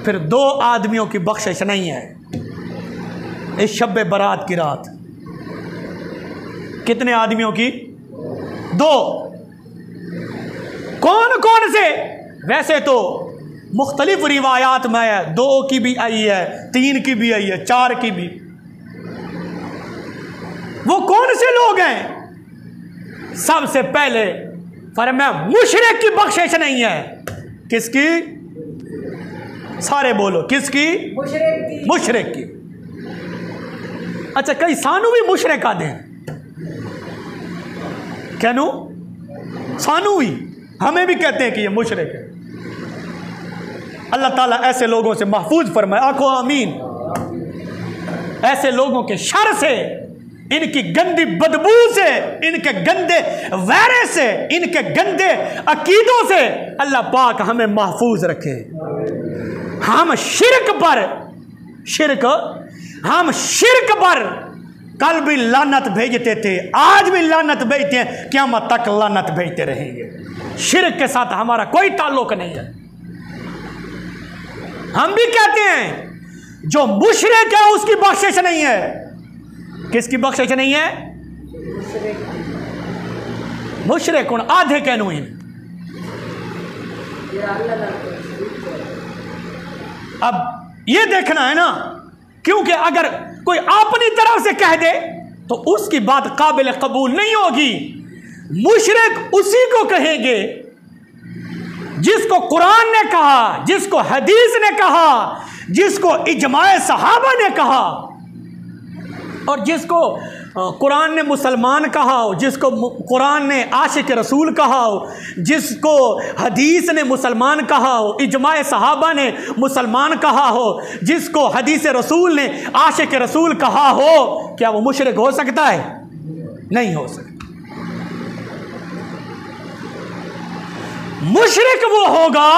फिर 2 आदमियों की बख्शिश नहीं है इस शब बारात की रात। कितने आदमियों की? 2। कौन कौन से? वैसे तो मुख्तलिफ रिवायात में है, 2 की भी आई है, 3 की भी आई है, 4 की भी। वो कौन से लोग हैं? सबसे पहले फरमाया मुशरिक की बख्शिश नहीं है। किसकी? सारे बोलो, किसकी? मुशरिक की। अच्छा, कई सानू भी मुशरिक आते हैं, क्या नो? सानू ही हमें भी कहते हैं कि ये मुशरिक है। अल्लाह ताला ऐसे लोगों से महफूज फरमाए, आखो आमीन। ऐसे लोगों के शर से, इनकी गंदी बदबू से, इनके गंदे वैरे से, इनके गंदे अकीदों से अल्लाह पाक हमें महफूज रखे। हम शिरक पर कल भी लानत भेजते थे, आज भी लानत भेजते हैं, क़यामत तक लानत भेजते रहेंगे। शिरक के साथ हमारा कोई ताल्लुक नहीं है। हम भी कहते हैं जो मुशरिक है उसकी बख्शिश नहीं है। किसकी बख्शिश नहीं है? मुशरिक कौन? आधे कहनो इन। अब ये देखना है ना, क्योंकि अगर कोई अपनी तरफ से कह दे तो उसकी बात काबिल कबूल नहीं होगी। मुशरिक उसी को कहेंगे जिसको कुरान ने कहा, जिसको हदीस ने कहा, जिसको इजमाए सहाबा ने कहा, और जिसको कुरान ने मुसलमान कहा हो, जिसको कुरान ने आशिक रसूल कहा हो, जिसको हदीस ने मुसलमान कहा हो, इजमाए सहाबा ने मुसलमान कहा हो, जिसको हदीस रसूल ने आशिक रसूल कहा हो, क्या वो मुशरिक हो सकता है? नहीं हो सकता। मुशरिक वो होगा,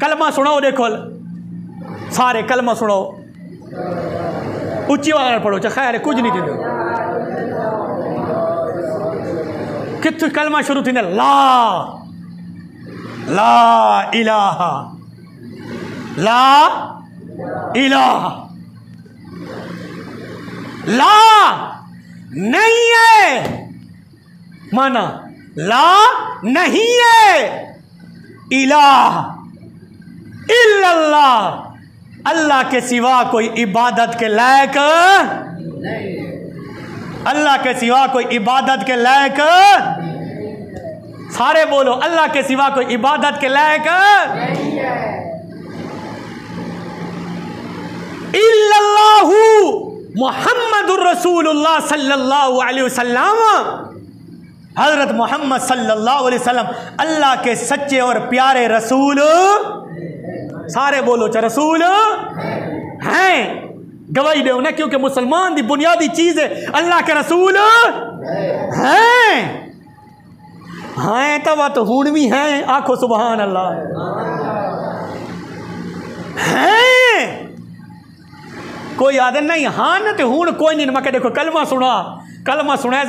कलमा सुनाओ, देखो सारे कलमा सुनाओ, उच्ची आवाज पढ़ो, चाहे खैर कुछ नहीं थी। कितने कलमा शुरू थी ना? ला इलाहा, ला इलाहा, ला नहीं है, माना ला नहीं है, इलाह इल्लल्लाह, अल्लाह के सिवा कोई इबादत के लायक नहीं, अल्लाह के सिवा कोई इबादत के लायक, सारे बोलो, अल्लाह के सिवा कोई इबादत के लायक नहीं है। इल्लल्लाहु मुहम्मदुर रसूलुल्लाह सल्लल्लाहु अलैहि वसल्लम, हजरत मोहम्मद सल्लल्लाहु अलैहि वसल्लम अल्लाह के सच्चे और प्यारे रसूल, सारे बोलो च रसूल हैं। गवाही दो ना, क्योंकि मुसलमान की बुनियादी चीज है अल्लाह के रसूल हैं। हैं तो हुण भी हैं, आखो सुभान अल्लाह। हैं कोई आदत नहीं, हाँ न तो हुण कोई नहीं। मैं देखो कलमा सुना,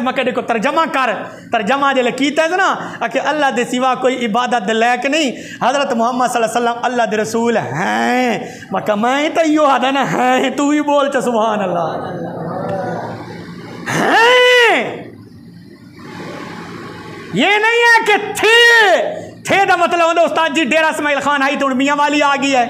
मैं देखो तर्जमा कर, तर्जमा जल्द कीता है ना, कि अल्लाह के सिवा कोई इबादत दे लायक नहीं, हज़रत मोहम्मद सल्लल्लाहु अलैहि वसल्लम अल्लाह के रसूल हैं। मैं तो यो आदा ना है, तू ही बोल च सुभान अल्लाह। हैं ये नहीं है कि थे का मतलब होता उस्ताद जी डेरा इस्माइल खान आई तो मियाँ वाली आ गई है,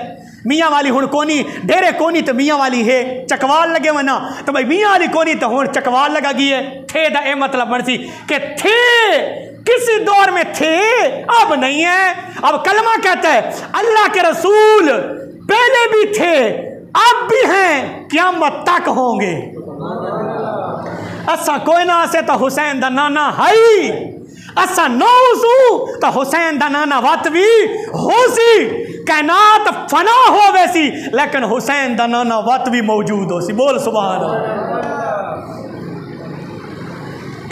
मियाँ वाली हुण कोनी, डेरे कोनी तो मियाँ वाली है, चकवाल लगे वना तो भाई मियाँ वाली कोनी तो हुण चकवाल लगा गई है। थे दा ए मतलब बनसी कि थे किसी दौर में थे, अब नहीं है। अब कलमा कहता है अल्लाह के रसूल पहले भी थे, अब भी हैं, क़यामत तक होंगे। असा कोई ना से तो हुसैन दा नाना है, असा नौसू तो हुसैन दा नाना वत भी होसी, कायनात फना हो वैसी लेकिन हुसैन दा नाना वत भी मौजूद हो सी। बोल सुभान अल्लाह।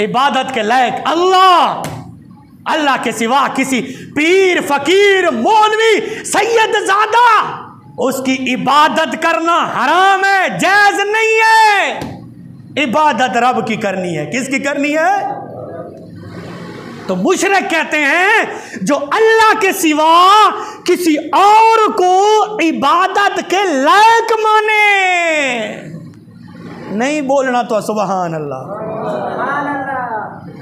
इबादत के लायक अल्लाह, अल्लाह के सिवा किसी पीर फकीर मौलवी सैयद ज़ादा उसकी इबादत करना हराम है, जायज नहीं है। इबादत रब की करनी है। किसकी करनी है? तो मुशरिक कहते हैं जो अल्लाह के सिवा किसी और को इबादत के लायक माने। नहीं बोलना तो सुबहान अल्लाह।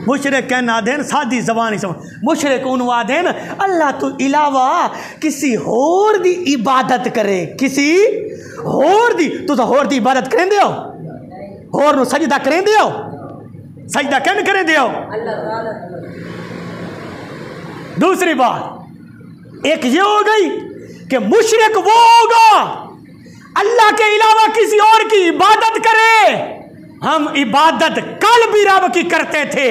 मुशरिक कहना देन सादी जबानी समझ, मुशरिक उनवा देन अल्लाह तो इलावा किसी होर दी इबादत करे, किसी होर दी। तुस होर दी इबादत करें दे हो, होर नु सजदा करें दे हो, सजदा कैन करें दे हो। दूसरी बात एक ये हो गई कि मुशरिक वो होगा अल्लाह के अलावा किसी और की इबादत करे। हम इबादत कल भी रब की करते थे,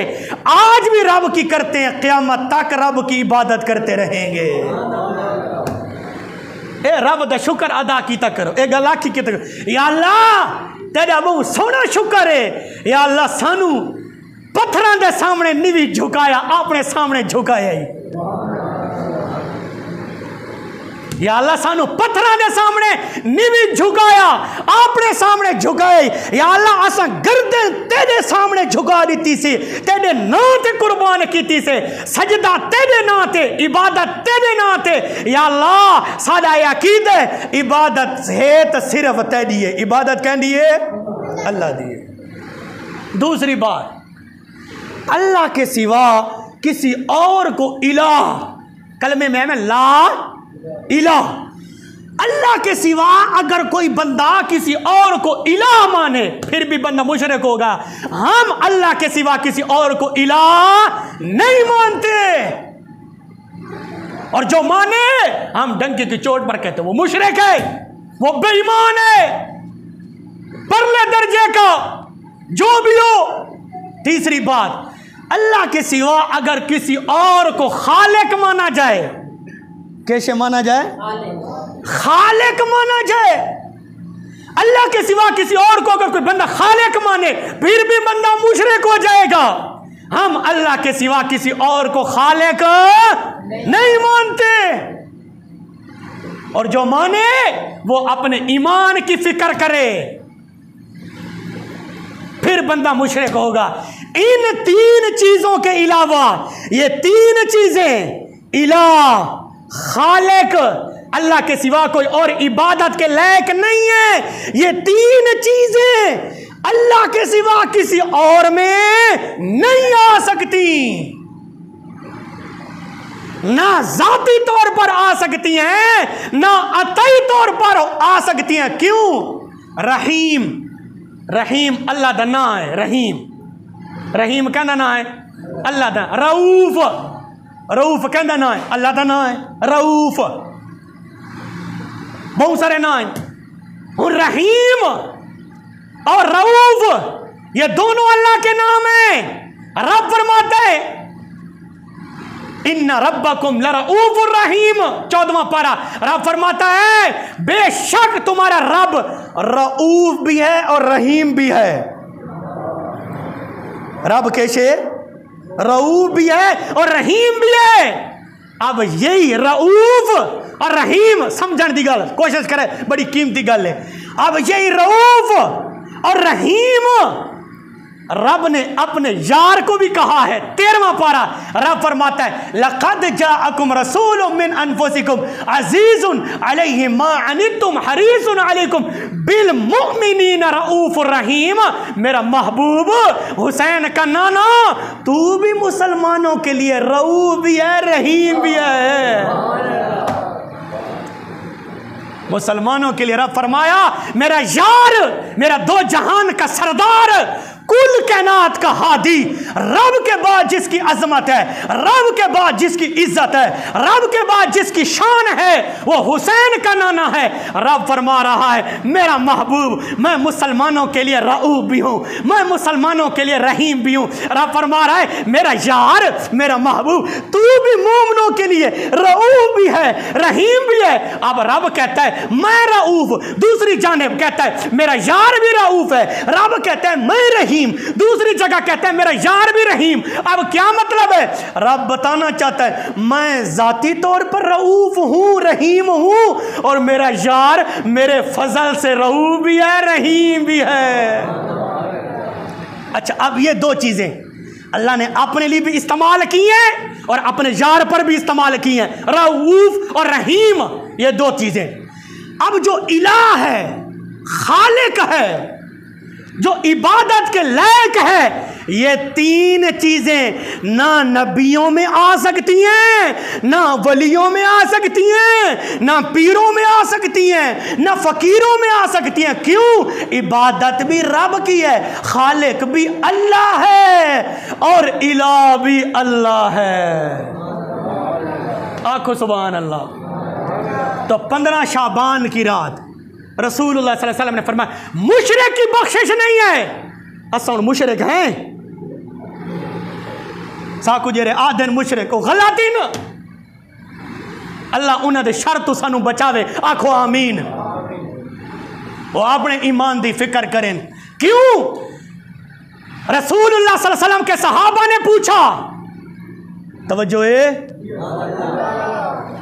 आज भी रब की करते हैं, क़यामत तक रब की इबादत करते रहेंगे। ए रब दा शुक्र अदा कीता करो, ए गल आखी कीता करो, या अल्लाह तेरा बहुत सोहना शुक्र है, या अल्लाह सानू पत्थरां दे सामने निवी झुकाया, अपने सामने झुकाया ही। या अल्लाह सानू पत्थरां दे सामने निवी झुकाया, अपने सामने झुकाए। या अल्लाह असा गर्दन तेरे सामने झुका दी सी, तेरे नां ते कुर्बान कीती से, सजदा तेरे नां ते, इबादत तेरे नां ते। या अल्लाह साडा अकीद है इबादत है तो सिर्फ तेरी है, इबादत कहंदी है अल्लाह दी है। दूसरी बात अल्लाह के सिवा किसी और को इलाह, कलमे में ला इलाह, अल्लाह के सिवा अगर कोई बंदा किसी और को इलाह माने फिर भी बंदा मुशरिक होगा। हम अल्लाह के सिवा किसी और को इलाह नहीं मानते, और जो माने हम डंके की चोट पर कहते वो मुशरिक है, वो बेईमान है, परले दर्जे का जो भी हो। तीसरी बात अल्लाह के सिवा अगर किसी और को खालिक माना जाए, कैसे माना जाए? खालिक माना जाए। अल्लाह के सिवा किसी और को अगर कोई बंदा खालिक माने फिर भी बंदा मुशरिक हो जाएगा। हम अल्लाह के सिवा किसी और को खालिक नहीं मानते, और जो माने वो अपने ईमान की फिक्र करे, फिर बंदा मुशरिक होगा। इन तीन चीजों के अलावा, ये तीन चीजें इलाह, खालिक, अल्लाह के सिवा कोई और इबादत के लायक नहीं है, ये तीन चीजें अल्लाह के सिवा किसी और में नहीं आ सकती, ना जाती तौर पर आ सकती हैं, ना अतई तौर पर आ सकती हैं। क्यों? रहीम, रहीम अल्लाह दा ना है, रहीम, रहीम कहना ना है अल्लाह दा। रऊफ, रऊफ कहना ना है अल्लाह दा ना है, रऊफ बहुत सारे ना है। और रहीम और रऊफ ये दोनों अल्लाह के नाम हैं। रब फरमाते हैं इन्ना रब्बकुम लरऊफुर रहीम, 14वां पारा, रब फरमाता है बेशक तुम्हारा रब रऊफ भी है और रहीम भी है। रब कैसे? रऊफ भी है और रहीम भी है। अब यही रऊफ और रहीम समझण दी गल कोशिश करे, बड़ी कीमती गल है। अब यही रऊफ और रहीम रब ने अपने यार को भी कहा है। 13वां पारा, रब फरमाता है लक़द जाअकुम रसूलुम मिन अनफुसिकुम अज़ीज़ुन अलैहि मा अनित्तुम हरीसुन अलैकुम बिल मुमिनीना रऊफुर रहीम। मेरा महबूब हुसैन का नाना, तू भी मुसलमानों के लिए रऊफ भी है, रहीम भी है। मुसलमानों के लिए रब फरमाया मेरा यार, मेरा दो जहान का सरदार, कुल कायनात का हादी, रब के बाद जिसकी अजमत है, रब के बाद जिसकी इज्जत है, रब के बाद जिसकी शान है, वो हुसैन का नाना है। रब फरमा रहा है मेरा महबूब, मैं मुसलमानों के लिए रऊफ भी हूँ, मैं मुसलमानों के लिए रहीम भी हूँ। रब फरमा रहा है मेरा यार, मेरा महबूब, तू भी मोमिनों के लिए रऊफ भी है, रहीम भी है। अब रब कहता है मैं रऊफ, दूसरी जानिब कहता है मेरा यार भी रऊफ है। रब कहता है मैं रहीम, दूसरी जगह कहता है मेरा यार भी रहीम। अब क्या मतलब है? रब बताना चाहता है मैं जाती तौर पर रऊफ हूं, रहीम हूं, और मेरा यार मेरे फजल से रऊफ भी है, रहीम भी है। अच्छा, अब ये दो चीजें अल्लाह ने अपने लिए भी इस्तेमाल की हैं और अपने यार पर भी इस्तेमाल की हैं, रऊफ और रहीम, ये दो चीजें। अब जो इलाह है, खालिक है, जो इबादत के लायक है, ये तीन चीजें ना नबियों में आ सकती हैं, ना वलियों में आ सकती हैं, ना पीरों में आ सकती हैं, ना फकीरों में आ सकती हैं। क्यों? इबादत भी रब की है, खालिक भी अल्लाह है और इलाह भी अल्लाह है। आखो सुभान अल्लाह। तो 15 शाबान की रात रसूलुल्लाह सल्लल्लाहु अलैहि वसल्लम ने फरमाया मुशरिक की बख्शिश नहीं है। असा मुशरिक हैं साकू जेरे आदन मुशरिक गलती न अल्लाह उन्होंने शर तो सानू बचावे। आखो आमीन। वो अपने ईमान की फिक्र करें। क्यों? रसूलुल्लाह सल्लल्लाहु अलैहि वसल्लम के सहाबा ने पूछा, तवज्जो है,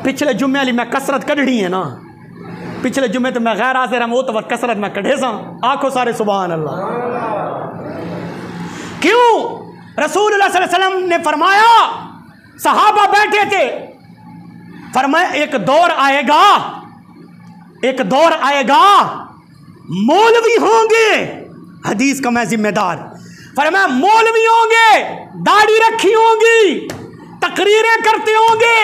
पिछले जुम्मे वाली मैं कसरत कढ़नी है ना, पिछले जुम्मे तो मैं गैर हाजिर हूं, वो तो कसरत मैं कढ़े सा। आखो सारे सुभान अल्लाह। क्यों? रसूलुल्लाह सल्लल्लाहु अलैहि वसल्लम ने फरमाया, सहाबा बैठे थे, फरमाया एक दौर आएगा, एक दौर आएगा मौलवी होंगे, हदीस का मैं जिम्मेदार, फरमाया मौलवी होंगे, दाढ़ी रखी होंगी, तकरीरें करते होंगे,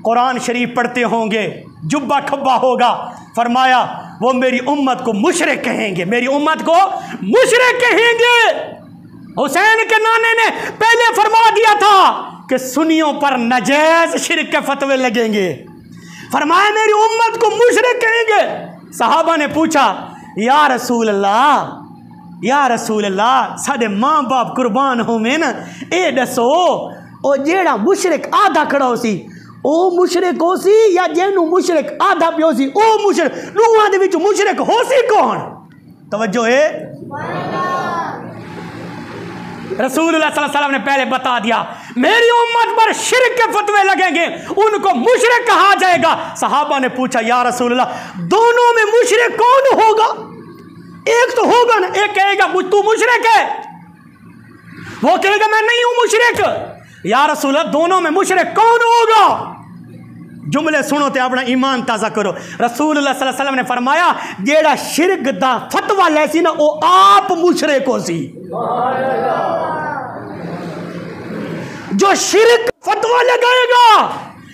कुरान शरीफ पढ़ते होंगे, जुब्बा खब्बा होगा। फरमाया वो मेरी उम्मत को मुशरिक कहेंगे, मेरी उम्मत को मुशरिक कहेंगे। हुसैन के नाने ने पहले फरमा दिया था कि सुन्नियों पर नजायज शिरक के फतवे लगेंगे। फरमाया मेरी उम्मत को मुशरिक कहेंगे। सहाबा ने पूछा या रसूल अल्लाह, या रसूल अल्लाह, साडे माँ बाप कुर्बान होवे ना, ए दसो ओ जेड़ा मुशरिक आधा खड़ा हो सी ओ मुशरिक हो सी या जेनू मुशरिक आधा पियो सी ओ मुशरिक, दोवां दे विच मुशरिक हो सी कौन? तवज्जो है। रसूलुल्लाह सल्लल्लाहु अलैहि वसल्लम ने पहले बता दिया मेरी उम्मत पर शिरक के फतवे लगेंगे, उनको मुशरिक कहा जाएगा। सहाबा ने पूछा या रसूलुल्लाह दोनों में मुशरिक कौन होगा? एक तो होगा ना, एक कहेगा तू मुशरिक है, वो कहेगा मैं नहीं हूं मुशरिक। या रसूलुल्लाह दोनों में मुशरिक कौन होगा? जुमले सुनो ते अपना ईमान ताज़ा करो। रसूलुल्लाह सल्लल्लाहु अलैहि वसल्लम ने फरमाया जेड़ा शिरक दा फतवा ले सी ना, वो आप मुशरिक हो सी। जो शिरक फतवा लगाएगा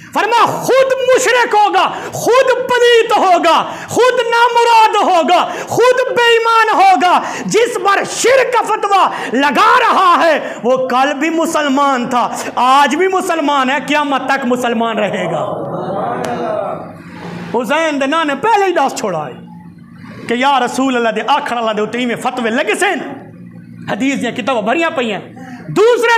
फरमा खुद मुशरिक होगा, खुद पलीत होगा, खुद नामुराद होगा, खुद बेईमान होगा। जिस पर शिरक का फतवा लगा रहा है वो कल भी मुसलमान था, आज भी मुसलमान है, क़यामत तक मुसलमान रहेगा। हुसैन दे नाने पहले ही दस छोड़ा है कि या रसूल अल्लाह दे आखर अल्लाह दे उत्ते में फतवे लगे सन। हदीस दी किताबां भरियां पईयां। दूसरे